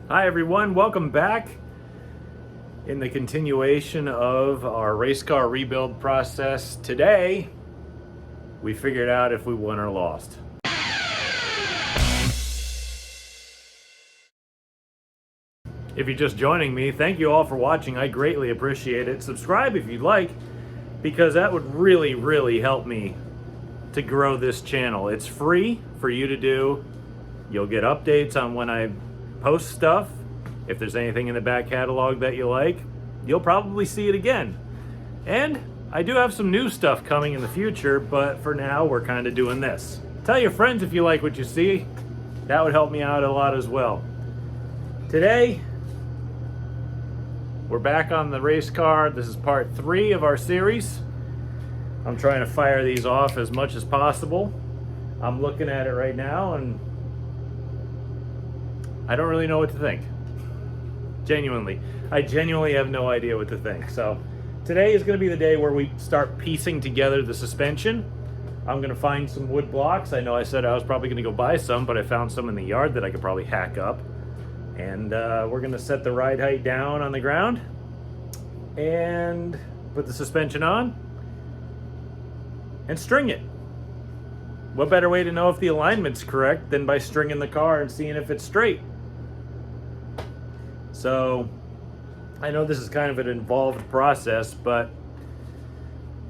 Hi everyone, welcome back. In the continuation of our race car rebuild process, today we figured out if we won or lost. If you're just joining me, thank you all for watching. I greatly appreciate it. Subscribe if you'd like, because that would really help me to grow this channel. It's free for you to do. You'll get updates on when I post stuff. If there's anything in the back catalog that you like, you'll probably see it again. And I do have some new stuff coming in the future, but for now we're kind of doing this. Tell your friends if you like what you see. That would help me out a lot as well. Today, we're back on the race car. This is part 3 of our series. I'm trying to fire these off as much as possible. I'm looking at it right now and I don't really know what to think. I genuinely have no idea what to think. So today is going to be the day where we start piecing together the suspension. I'm going to find some wood blocks. I know I said I was probably going to go buy some, but I found some in the yard that I could probably hack up. And we're going to set the ride height down on the ground and put the suspension on and string it. What better way to know if the alignment's correct than by stringing the car and seeing if it's straight? So I know this is kind of an involved process, but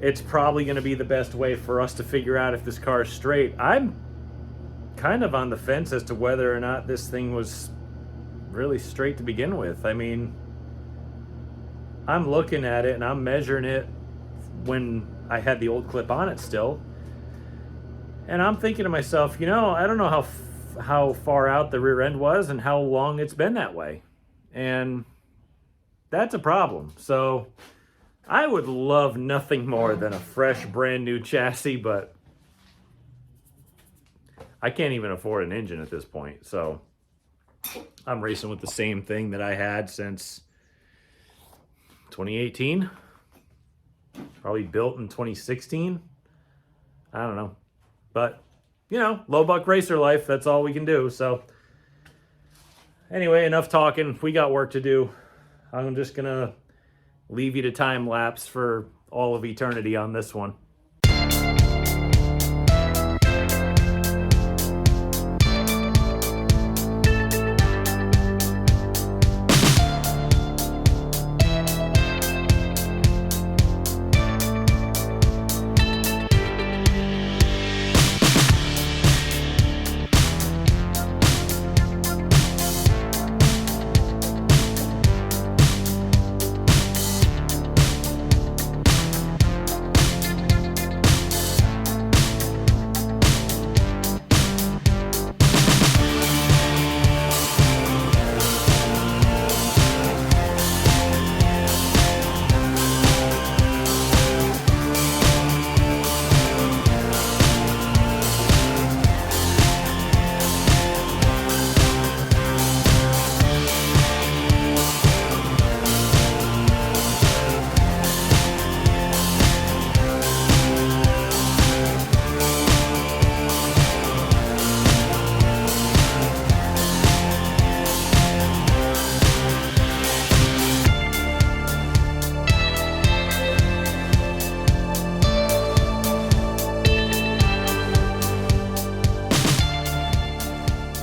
it's probably going to be the best way for us to figure out if this car is straight. I'm kind of on the fence as to whether or not this thing was really straight to begin with. I mean, I'm looking at it and I'm measuring it when I had the old clip on it still. And I'm thinking to myself, you know, I don't know how far out the rear end was and how long it's been that way. And that's a problem. So I would love nothing more than a fresh, brand new chassis, but I can't even afford an engine at this point. So I'm racing with the same thing that I had since 2018. Probably built in 2016. I don't know. But, you know, low buck racer life, that's all we can do. So anyway, enough talking. We got work to do. I'm just going to leave you to time lapse for all of eternity on this one.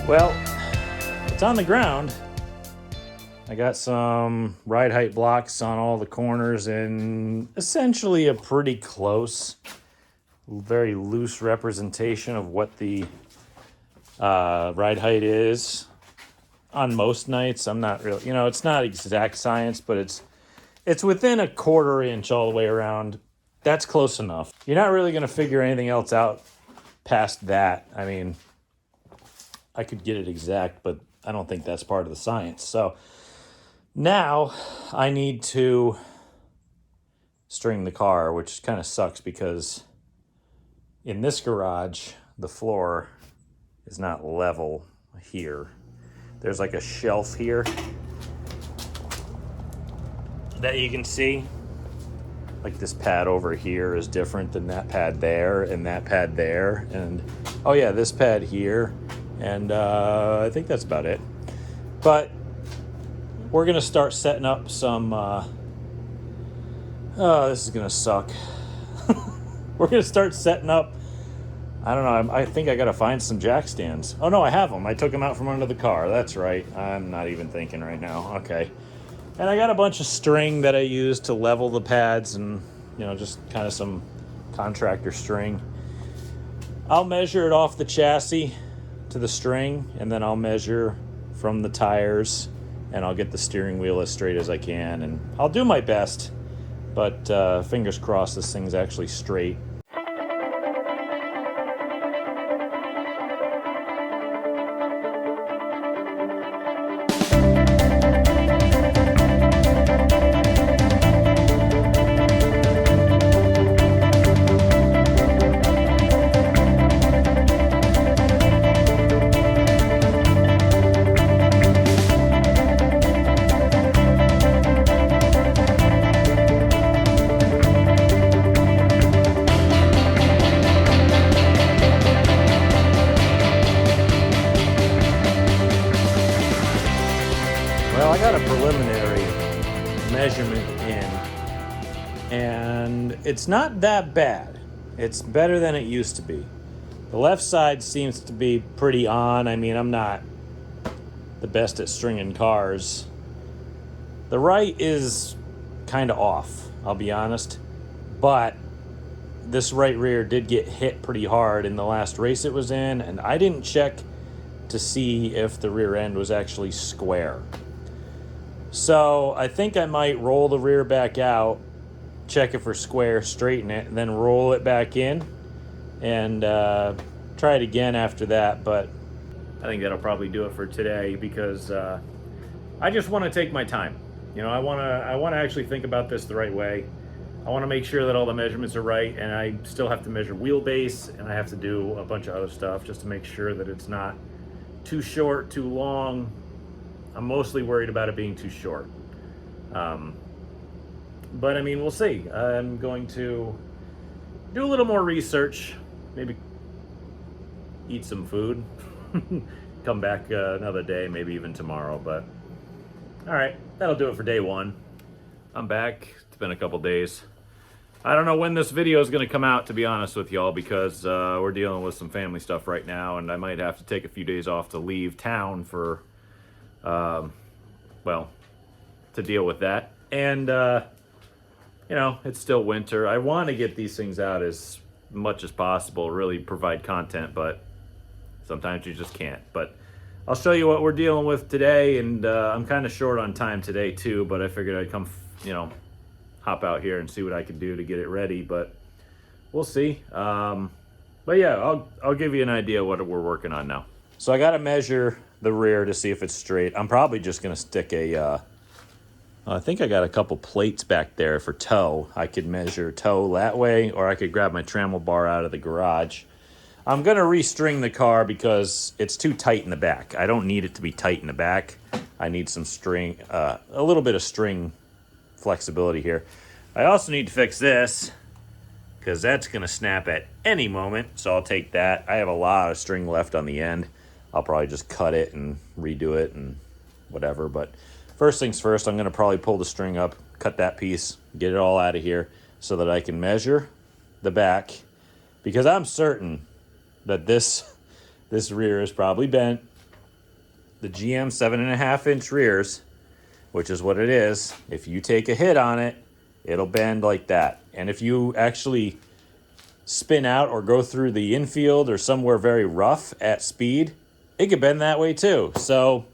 Well, it's on the ground. I got some ride height blocks on all the corners and essentially a pretty close, very loose representation of what the ride height is on most nights. I'm not really, you know, it's not exact science, but it's within a 1/4 inch all the way around. That's close enough. You're not really going to figure anything else out past that. I mean, I could get it exact, but I don't think that's part of the science. So now I need to string the car, which kind of sucks because in this garage, the floor is not level here. There's like a shelf here that you can see. Like this pad over here is different than that pad there and that pad there. And oh yeah, this pad here. And I think that's about it. But we're going to start setting up some, oh, this is going to suck. We're going to start setting up, I don't know, I think I got to find some jack stands. Oh no, I have them. I took them out from under the car. That's right. I'm not even thinking right now. Okay. And I got a bunch of string that I use to level the pads and, you know, just kind of some contractor string. I'll measure it off the chassis to the string, and then I'll measure from the tires, and I'll get the steering wheel as straight as I can, and I'll do my best, but fingers crossed this thing's actually straight. Well, I got a preliminary measurement in, and it's not that bad. It's better than it used to be. The left side seems to be pretty on. I mean, I'm not the best at stringing cars. The right is kind of off, I'll be honest. But this right rear did get hit pretty hard in the last race it was in, and I didn't check to see if the rear end was actually square. So I think I might roll the rear back out, check it for square, straighten it, and then roll it back in and try it again after that. But I think that'll probably do it for today, because I just want to take my time. You know, I want to actually think about this the right way. I want to make sure that all the measurements are right, and I still have to measure wheelbase, and I have to do a bunch of other stuff just to make sure that it's not too short, too long. I'm mostly worried about it being too short. But I mean, we'll see. I'm going to do a little more research, maybe eat some food, come back another day, maybe even tomorrow. But all right, that'll do it for day one. I'm back. It's been a couple days. I don't know when this video is going to come out, to be honest with y'all, because we're dealing with some family stuff right now, and I might have to take a few days off to leave town for well, to deal with that. And you know, it's still winter. I want to get these things out as much as possible, really provide content, but sometimes you just can't. But I'll show you what we're dealing with today, and I'm kind of short on time today too, but I figured I'd come, you know, hop out here and see what I can do to get it ready, but we'll see. But yeah, I'll give you an idea what we're working on now. So I got to measure the rear to see if it's straight. I'm probably just going to stick a, I think I got a couple plates back there for toe. I could measure toe that way, or I could grab my trammel bar out of the garage. I'm going to restring the car because it's too tight in the back. I don't need it to be tight in the back. I need some string, a little bit of string flexibility here. I also need to fix this because that's going to snap at any moment, so I'll take that. I have a lot of string left on the end. I'll probably just cut it and redo it and whatever. But first things first, I'm going to probably pull the string up, cut that piece, get it all out of here so that I can measure the back, because I'm certain that this rear is probably bent. The GM 7.5-inch rears, which is what it is, if you take a hit on it, it'll bend like that. And if you actually spin out or go through the infield or somewhere very rough at speed, it could bend that way too. So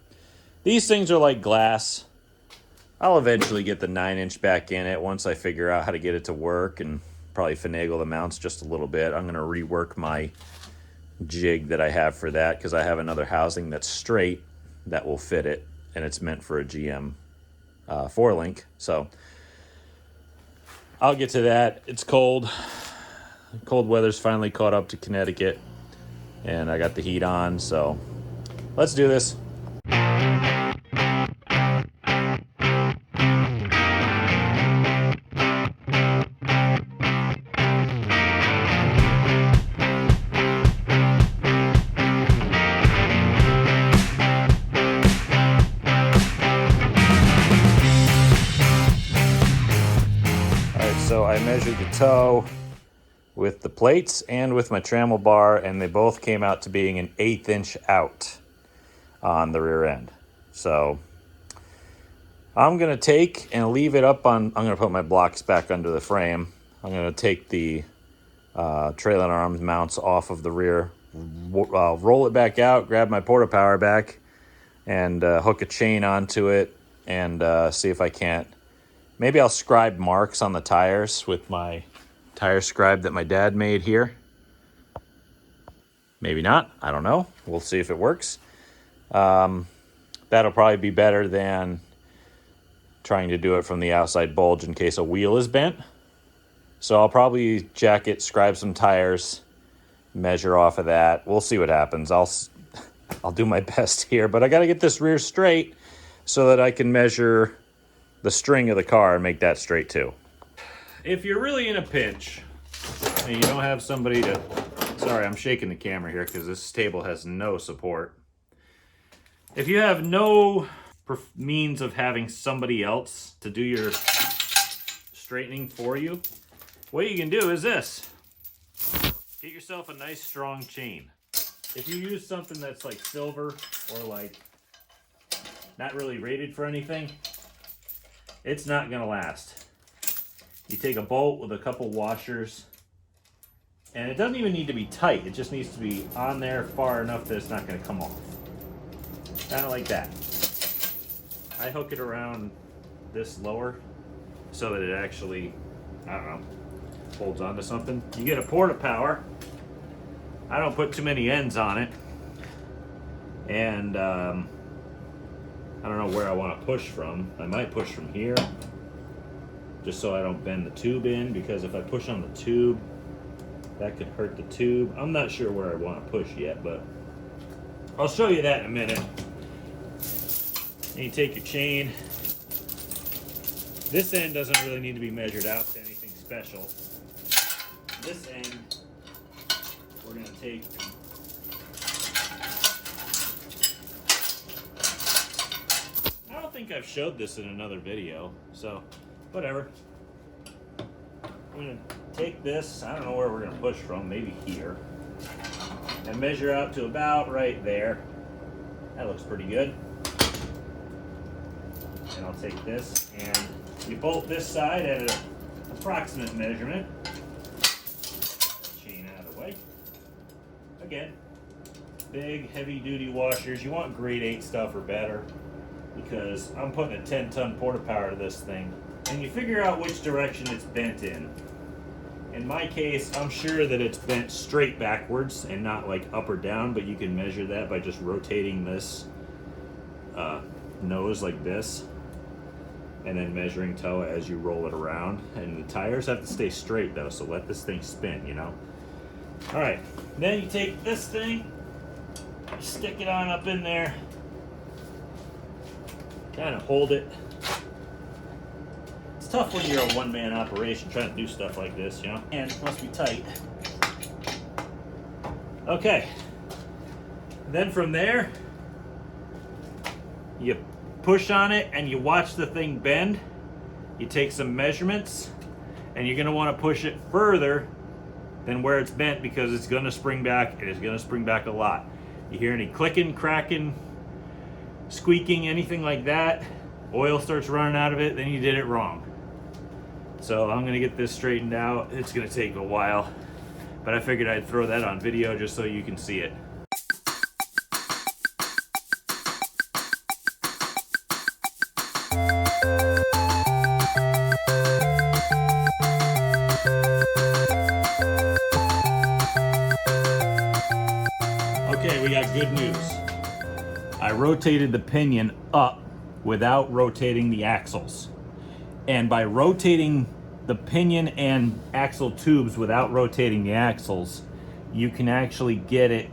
these things are like glass. I'll eventually get the 9-inch back in it once I figure out how to get it to work, and probably finagle the mounts just a little bit. I'm going to rework my jig that I have for that, because I have another housing that's straight that will fit it, and it's meant for a GM 4-link. So I'll get to that. It's cold. Cold weather's finally caught up to Connecticut, and I got the heat on, so let's do this. I measured the toe with the plates and with my trammel bar, and they both came out to being an 1/8 inch out on the rear end. So I'm gonna take and leave it up on, I'm gonna put my blocks back under the frame. I'm gonna take the trailing arms mounts off of the rear, roll it back out, grab my porta power back, and hook a chain onto it, and see if I can't. Maybe I'll scribe marks on the tires with my tire scribe that my dad made here. Maybe not, I don't know. We'll see if it works. That'll probably be better than trying to do it from the outside bulge in case a wheel is bent. So I'll probably jack it, scribe some tires, measure off of that. We'll see what happens. I'll do my best here, but I got to get this rear straight so that I can measure the string of the car and make that straight too. If you're really in a pinch and you don't have somebody to, sorry, I'm shaking the camera here because this table has no support. If you have no means of having somebody else to do your straightening for you, what you can do is this. Get yourself a nice strong chain. If you use something that's like silver or like not really rated for anything, it's not gonna last. You take a bolt with a couple washers, and it doesn't even need to be tight. It just needs to be on there far enough that it's not gonna come off. Kind of like that. I hook it around this lower so that it actually, I don't know, holds onto something. You get a porta power. I don't put too many ends on it. And I don't know where I want to push from. I might push from here, just so I don't bend the tube in, because if I push on the tube, that could hurt the tube. I'm not sure where I want to push yet, but I'll show you that in a minute. And you take your chain. This end doesn't really need to be measured out to anything special. This end, we're going to take I don't think I've showed this in another video, so whatever. I'm going to take this, I don't know where we're going to push from, maybe here, and measure out to about right there. That looks pretty good. And I'll take this and you bolt this side at an approximate measurement. Chain out of the way. Again, big heavy duty washers. You want grade 8 stuff or better, because I'm putting a 10-ton porta power to this thing, and you figure out which direction it's bent in. In my case, I'm sure that it's bent straight backwards and not like up or down, but you can measure that by just rotating this nose like this, and then measuring toe as you roll it around. And the tires have to stay straight though, so let this thing spin, you know. All right, then you take this thing, stick it on up in there, kind of hold it. It's tough when you're a one-man operation trying to do stuff like this, you know. Hands must be tight. Okay, then from there, you push on it and you watch the thing bend. You take some measurements, and you're going to want to push it further than where it's bent, because it's going to spring back. It is going to spring back a lot. You hear any clicking, cracking, squeaking, anything like that, oil starts running out of it, then you did it wrong. So I'm going to get this straightened out. It's going to take a while, but I figured I'd throw that on video just so you can see it. Okay, we got good news. I rotated the pinion up without rotating the axles. And by rotating the pinion and axle tubes without rotating the axles, you can actually get it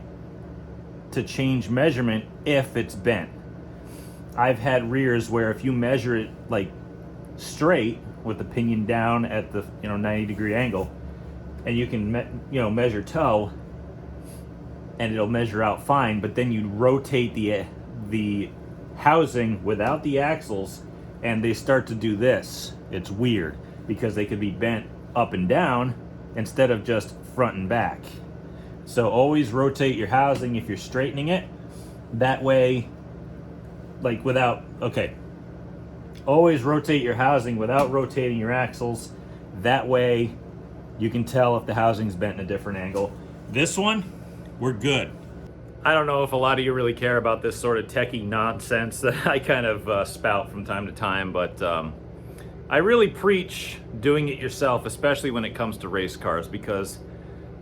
to change measurement if it's bent. I've had rears where if you measure it like straight with the pinion down at the 90-degree angle, and you can measure toe, and it'll measure out fine, but then you rotate the housing without the axles, and they start to do this. It's weird because they could be bent up and down instead of just front and back. So always rotate your housing if you're straightening it. That way, like without, okay, always rotate your housing without rotating your axles. That way you can tell if the housing's bent in a different angle. This one, we're good. I don't know if a lot of you really care about this sort of techie nonsense that I kind of spout from time to time, but I really preach doing it yourself, especially when it comes to race cars, because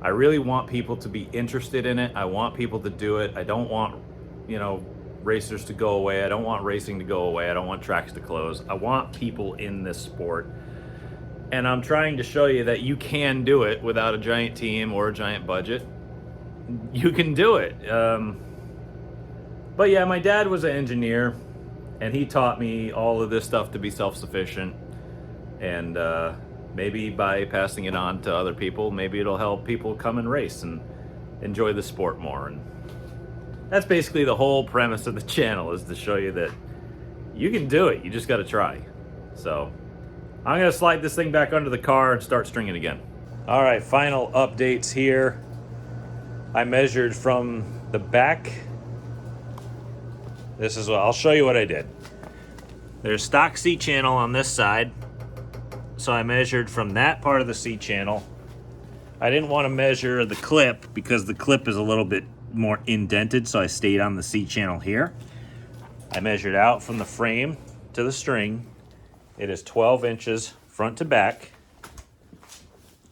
I really want people to be interested in it. I want people to do it. I don't want, you know, racers to go away. I don't want racing to go away. I don't want tracks to close. I want people in this sport. And I'm trying to show you that you can do it without a giant team or a giant budget. You can do it. But yeah, my dad was an engineer, and he taught me all of this stuff to be self-sufficient. And maybe by passing it on to other people, maybe it'll help people come and race and enjoy the sport more. And that's basically the whole premise of the channel, is to show you that you can do it. You just got to try. So I'm going to slide this thing back under the car and start stringing again. All right, final updates here. I measured from the back. This is what I'll show you what I did. There's stock C channel on this side. So I measured from that part of the C channel. I didn't want to measure the clip because the clip is a little bit more indented, so I stayed on the C channel here. I measured out from the frame to the string. It is 12 inches front to back.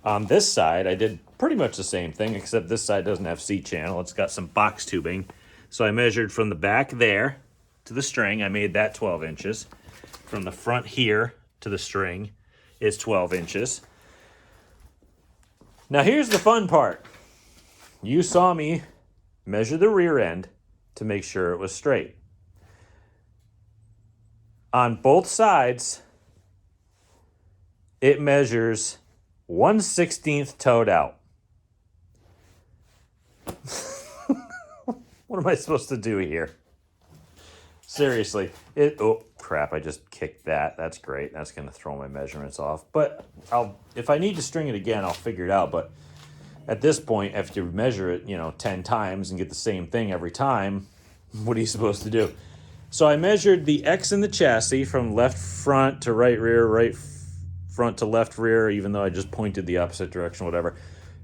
On this side, I did pretty much the same thing, except this side doesn't have C channel. It's got some box tubing. So I measured from the back there to the string. I made that 12 inches. From the front here to the string is 12 inches. Now here's the fun part. You saw me measure the rear end to make sure it was straight. On both sides, it measures 1/16 toed out. What am I supposed to do here? Seriously. Oh, crap, I just kicked that. That's great. That's going to throw my measurements off. But if I need to string it again, I'll figure it out. But at this point, after you measure it, 10 times and get the same thing every time, what are you supposed to do? So I measured the X in the chassis from left front to right rear, right front to left rear, even though I just pointed the opposite direction, whatever.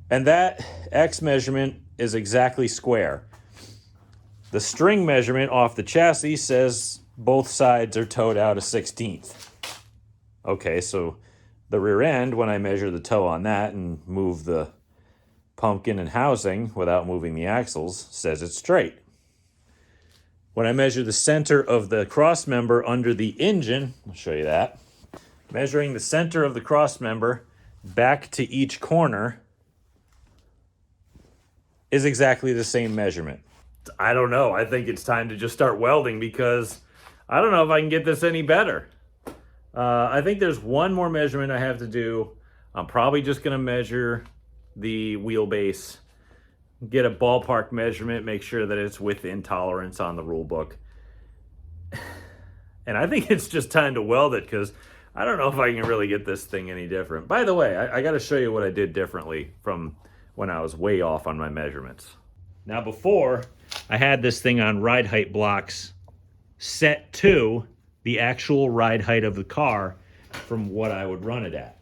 And that X measurement is exactly square. The string measurement off the chassis says both sides are towed out 1/16. Okay, so the rear end, when I measure the toe on that and move the pumpkin and housing without moving the axles, says it's straight. When I measure the center of the cross member under the engine, I'll show you that. Measuring the center of the cross member back to each corner is exactly the same measurement. I don't know. I think it's time to just start welding because I don't know if I can get this any better. I think there's one more measurement I have to do. I'm probably just going to measure the wheelbase, get a ballpark measurement, make sure that it's within tolerance on the rule book. And I think it's just time to weld it because I don't know if I can really get this thing any different. By the way, I got to show you what I did differently from when I was way off on my measurements. Now before, I had this thing on ride height blocks set to the actual ride height of the car from what I would run it at.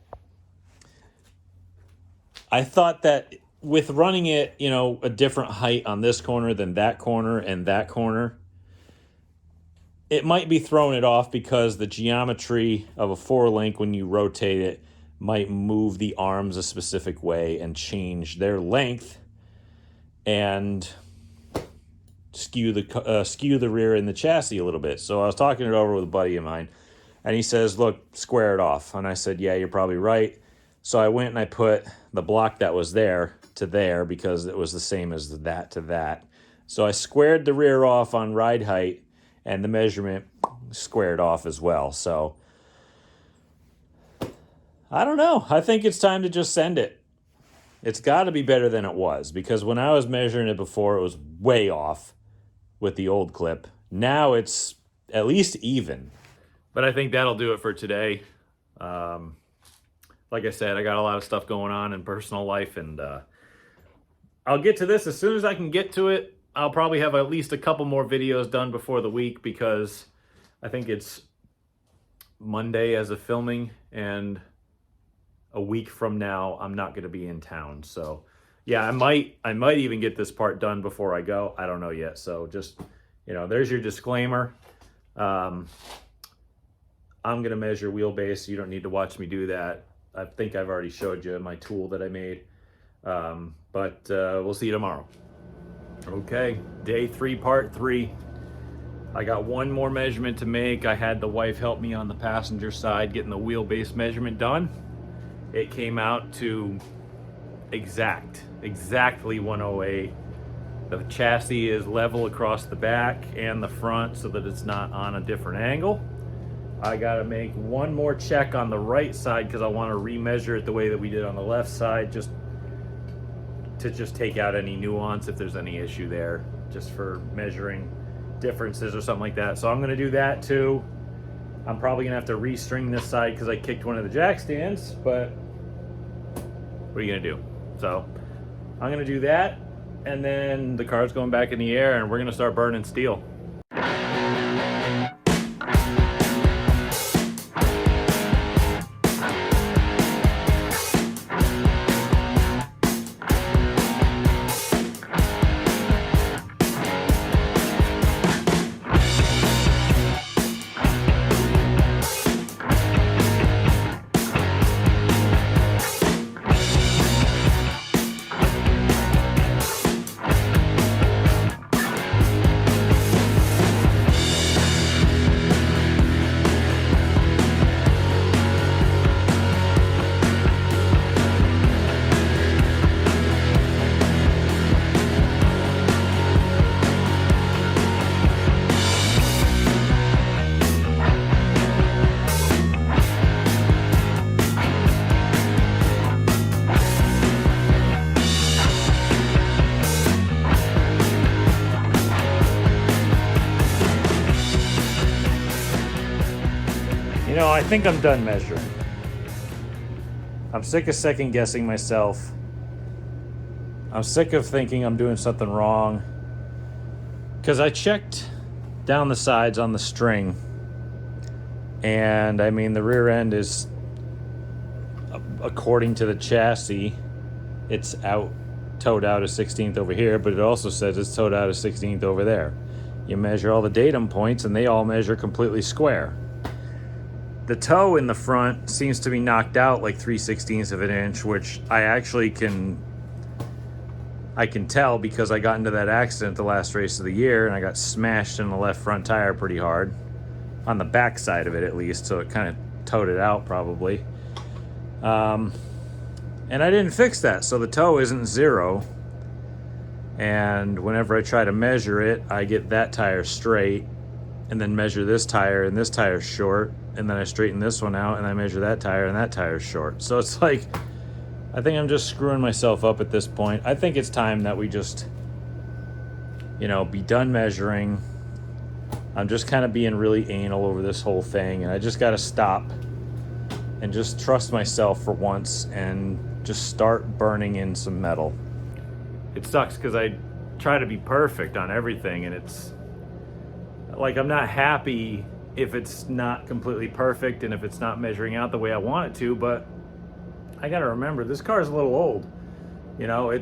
I thought that with running it, a different height on this corner than that corner and that corner, it might be throwing it off because the geometry of a 4-link when you rotate it might move the arms a specific way and change their length and skew the rear in the chassis a little bit. So I was talking it over with a buddy of mine, and he says, look, square it off. And I said, yeah, you're probably right. So I went and I put the block that was there to there because it was the same as that to that. So I squared the rear off on ride height, and the measurement squared off as well. So I don't know. I think it's time to just send it. It's got to be better than it was, because when I was measuring it before, it was way off with the old clip. Now it's at least even. But I think that'll do it for today. like I said, I got a lot of stuff going on in personal life, and I'll get to this as soon as I can get to it. I'll probably have at least a couple more videos done before the week, because I think it's Monday as of filming, and a week from now I'm not going to be in town. So yeah, I might even get this part done before I go. I don't know yet. So just, you know, there's your disclaimer. I'm going to measure wheelbase. You don't need to watch me do that. I think I've already showed you my tool that I made. But we'll see you tomorrow. Okay, day 3, part 3. I got one more measurement to make. I had the wife help me on the passenger side getting the wheelbase measurement done. It came out to exactly 108. The chassis is level across the back and the front so that it's not on a different angle. I gotta make one more check on the right side because I want to remeasure it the way that we did on the left side, just to take out any nuance if there's any issue there, just for measuring differences or something like that. So I'm going to do that too. I'm probably going to have to restring this side because I kicked one of the jack stands, but what are you going to do? So I'm going to do that, and then the car's going back in the air and we're going to start burning steel. You know, I think I'm done measuring. I'm sick of second guessing myself. I'm sick of thinking I'm doing something wrong. Because I checked down the sides on the string. And I mean, the rear end is, according to the chassis, it's towed out a 16th over here, but it also says it's towed out a 16th over there. You measure all the datum points and they all measure completely square. The toe in the front seems to be knocked out like 3/16 of an inch, which I actually can tell because I got into that accident the last race of the year and I got smashed in the left front tire pretty hard, on the back side of it at least, so it kind of towed it out probably. And I didn't fix that, so the toe isn't 0. And whenever I try to measure it, I get that tire straight and then measure this tire and this tire's short, and then I straighten this one out and I measure that tire and that tire's short. So it's like, I think I'm just screwing myself up at this point. I think it's time that we just, you know, be done measuring. I'm just kind of being really anal over this whole thing, and I just got to stop and just trust myself for once and just start burning in some metal. It sucks because I try to be perfect on everything, and it's like I'm not happy if it's not completely perfect and if it's not measuring out the way I want it to, but I gotta remember this car is a little old. You know, I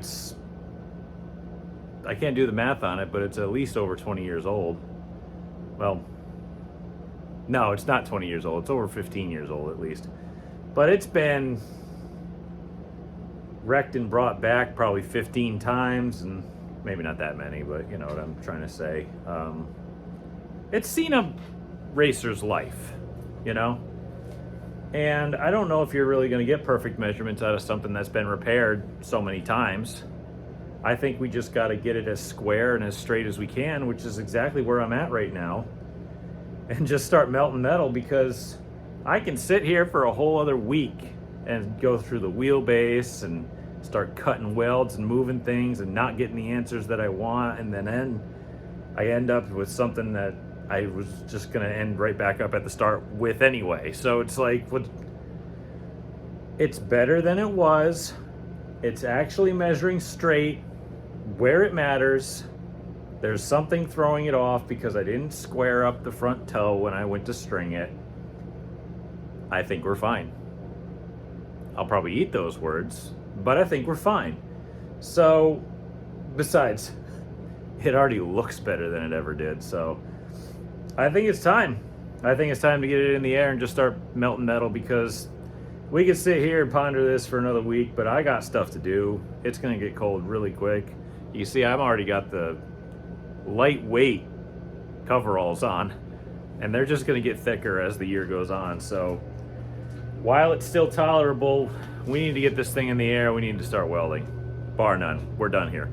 can't do the math on it, but it's at least over 20 years old. Well, no, it's not 20 years old. It's over 15 years old at least. But it's been wrecked and brought back probably 15 times, and maybe not that many, but you know what I'm trying to say. It's seen a racer's life, you know? And I don't know if you're really going to get perfect measurements out of something that's been repaired so many times. I think we just got to get it as square and as straight as we can, which is exactly where I'm at right now, and just start melting metal, because I can sit here for a whole other week and go through the wheelbase and start cutting welds and moving things and not getting the answers that I want, and then I end up with something that I was just going to end right back up at the start with anyway. So it's like, It's better than it was. It's actually measuring straight where it matters. There's something throwing it off because I didn't square up the front toe when I went to string it. I think we're fine. I'll probably eat those words, but I think we're fine. So, besides, it already looks better than it ever did, so I think it's time. I think it's time to get it in the air and just start melting metal, because we could sit here and ponder this for another week, but I got stuff to do. It's gonna get cold really quick. You see, I've already got the lightweight coveralls on, and they're just gonna get thicker as the year goes on. So while it's still tolerable, we need to get this thing in the air. We need to start welding. Bar none. We're done here.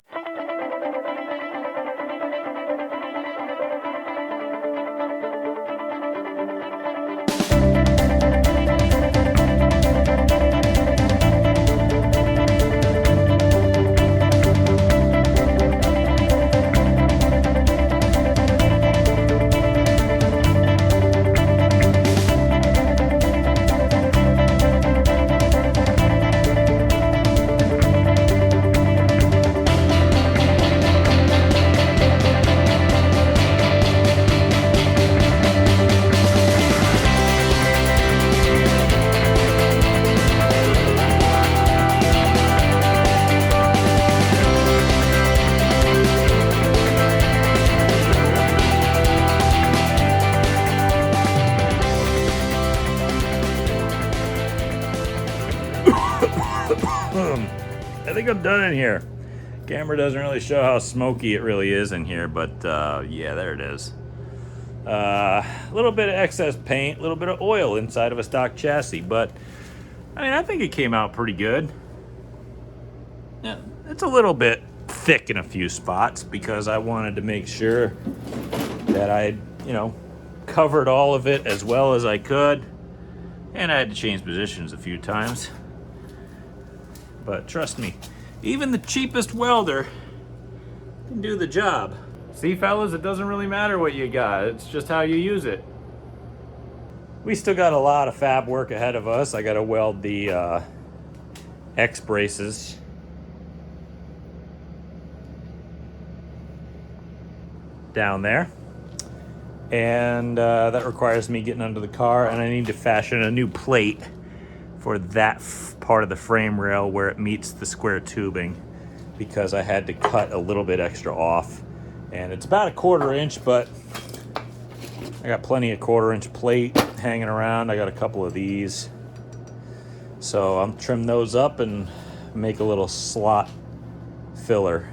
I think I'm done in here. Camera doesn't really show how smoky it really is in here, but yeah, there it is. A little bit of excess paint, a little bit of oil inside of a stock chassis, but I mean, I think it came out pretty good. Yeah, it's a little bit thick in a few spots because I wanted to make sure that I had, covered all of it as well as I could, and I had to change positions a few times. But trust me, even the cheapest welder can do the job. See, fellas, it doesn't really matter what you got. It's just how you use it. We still got a lot of fab work ahead of us. I got to weld the X braces. Down there. And that requires me getting under the car, and I need to fashion a new plate for that part of the frame rail where it meets the square tubing, because I had to cut a little bit extra off, and it's about 1/4 inch, but I got plenty of 1/4 inch plate hanging around. I got a couple of these, so I'm trim those up and make a little slot filler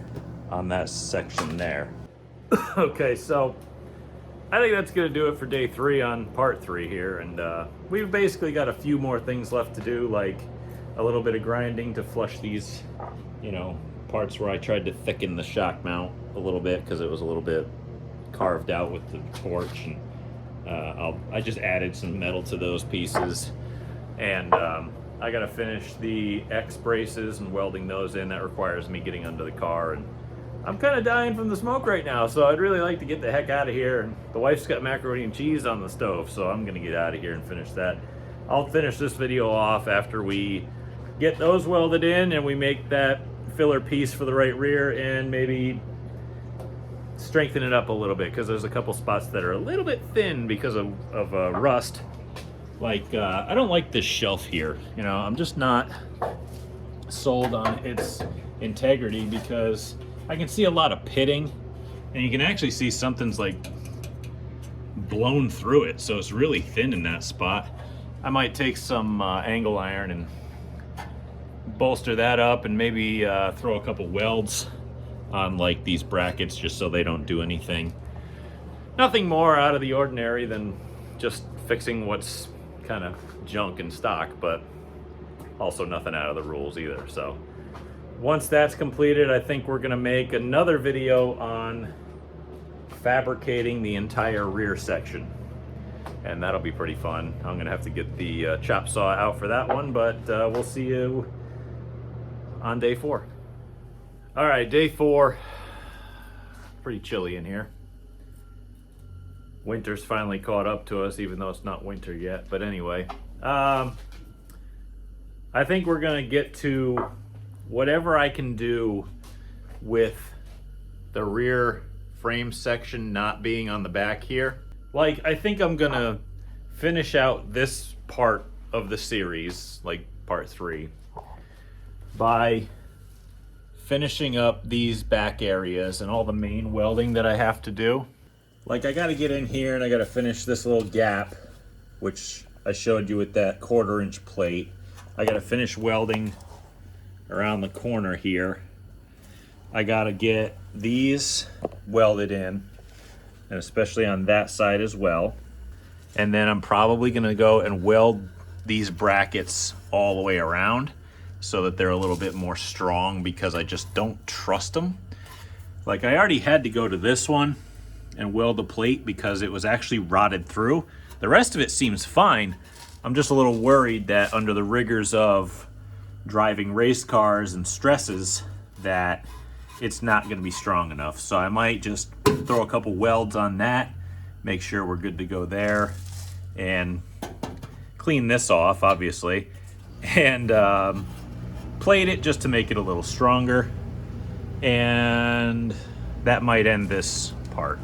on that section there. Okay, so I think that's going to do it for day 3 on part 3 here, and we've basically got a few more things left to do, like a little bit of grinding to flush these, parts where I tried to thicken the shock mount a little bit because it was a little bit carved out with the torch, and I just added some metal to those pieces, and I got to finish the X braces and welding those in. That requires me getting under the car, and I'm kind of dying from the smoke right now, so I'd really like to get the heck out of here. And the wife's got macaroni and cheese on the stove, so I'm gonna get out of here and finish that. I'll finish this video off after we get those welded in and we make that filler piece for the right rear, and maybe strengthen it up a little bit, because there's a couple spots that are a little bit thin because of rust. Like, I don't like this shelf here. I'm just not sold on its integrity, because I can see a lot of pitting, and you can actually see something's like blown through it, so it's really thin in that spot. I might take some angle iron and bolster that up, and maybe throw a couple welds on like these brackets just so they don't do anything. Nothing more out of the ordinary than just fixing what's kind of junk in stock, but also nothing out of the rules either. So once that's completed, I think we're gonna make another video on fabricating the entire rear section, and that'll be pretty fun. I'm gonna have to get the chop saw out for that one, but we'll see you on day 4. All right, day 4. Pretty chilly in here. Winter's finally caught up to us, even though it's not winter yet. But anyway, I think we're gonna get to whatever I can do with the rear frame section not being on the back here. Like, I think I'm gonna finish out this part of the series, like part 3, by finishing up these back areas and all the main welding that I have to do. Like, I gotta get in here and I gotta finish this little gap, which I showed you with that 1/4-inch plate. I gotta finish welding around the corner here. I gotta get these welded in, and especially on that side as well. And then I'm probably gonna go and weld these brackets all the way around so that they're a little bit more strong, because I just don't trust them. Like, I already had to go to this one and weld the plate because it was actually rotted through. The rest of it seems fine. I'm just a little worried that under the rigors of driving race cars and stresses that it's not gonna be strong enough. So I might just throw a couple welds on that, make sure we're good to go there, and clean this off, obviously, and plate it just to make it a little stronger. And that might end this part.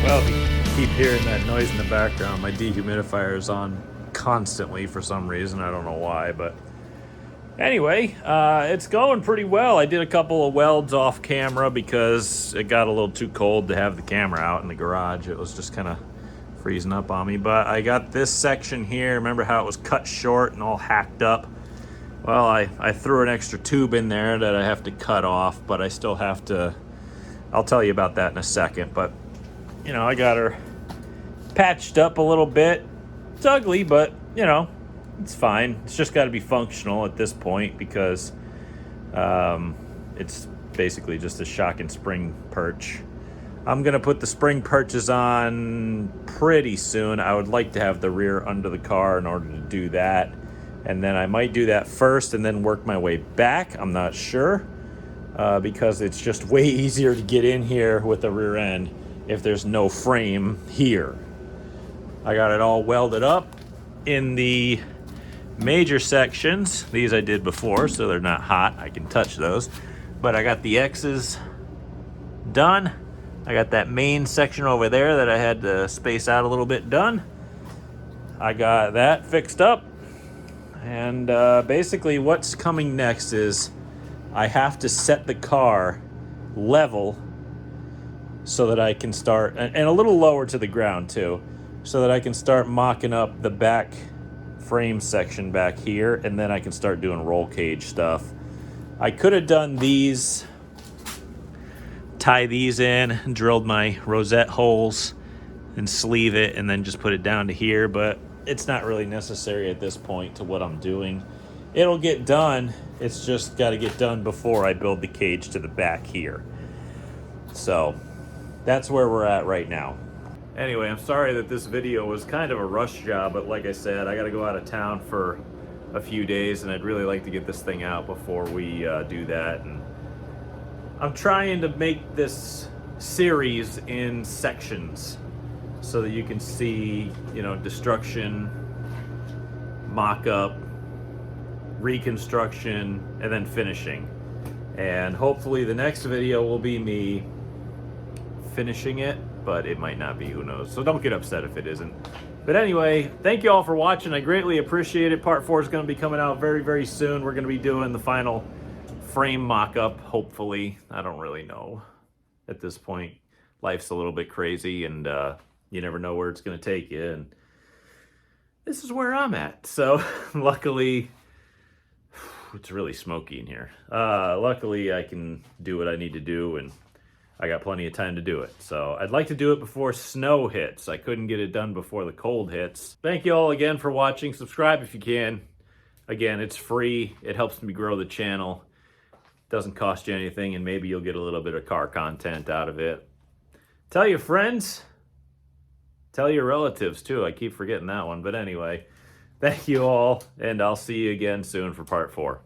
Well, if you keep hearing that noise in the background, my dehumidifier is on constantly for some reason. I don't know why, but anyway, it's going pretty well. I did a couple of welds off camera because it got a little too cold to have the camera out in the garage. It was just kind of freezing up on me. But I got this section here. Remember how it was cut short and all hacked up? Well, I threw an extra tube in there that I have to cut off, but I still have to, I'll tell you about that in a second. But you know, I got her patched up a little bit. It's ugly, but you know, it's fine. It's just got to be functional at this point because it's basically just a shock and spring perch. I'm gonna put the spring perches on pretty soon. I would like to have the rear under the car in order to do that, and then I might do that first and then work my way back. I'm not sure because it's just way easier to get in here with the rear end if there's no frame here. I got it all welded up in the major sections. These I did before, so they're not hot. I can touch those. But I got the X's done. I got that main section over there that I had to space out a little bit done. I got that fixed up. And basically what's coming next is I have to set the car level so that I can start, and a little lower to the ground too, so that I can start mocking up the back frame section back here, and then I can start doing roll cage stuff. I could have done these, tie these in, drilled my rosette holes and sleeve it, and then just put it down to here, but it's not really necessary at this point to what I'm doing. It'll get done, it's just got to get done before I build the cage to the back here. So that's where we're at right now. Anyway, I'm sorry that this video was kind of a rush job, but like I said, I gotta go out of town for a few days, and I'd really like to get this thing out before we do that. And I'm trying to make this series in sections so that you can see, you know, destruction, mock-up, reconstruction, and then finishing. And hopefully the next video will be me finishing it, but it might not be, who knows. So don't get upset if it isn't. But anyway, thank you all for watching. I greatly appreciate it. Part 4 is going to be coming out very, very soon. We're going to be doing the final frame mock-up, hopefully. I don't really know at this point. Life's a little bit crazy, and you never know where it's going to take you. And this is where I'm at. So luckily, it's really smoky in here. Luckily, I can do what I need to do, and I got plenty of time to do it. So I'd like to do it before snow hits. I couldn't get it done before the cold hits. Thank you all again for watching. Subscribe if you can. Again, it's free. It helps me grow the channel. Doesn't cost you anything, and maybe you'll get a little bit of car content out of it. Tell your friends. Tell your relatives, too. I keep forgetting that one. But anyway, thank you all, and I'll see you again soon for part 4.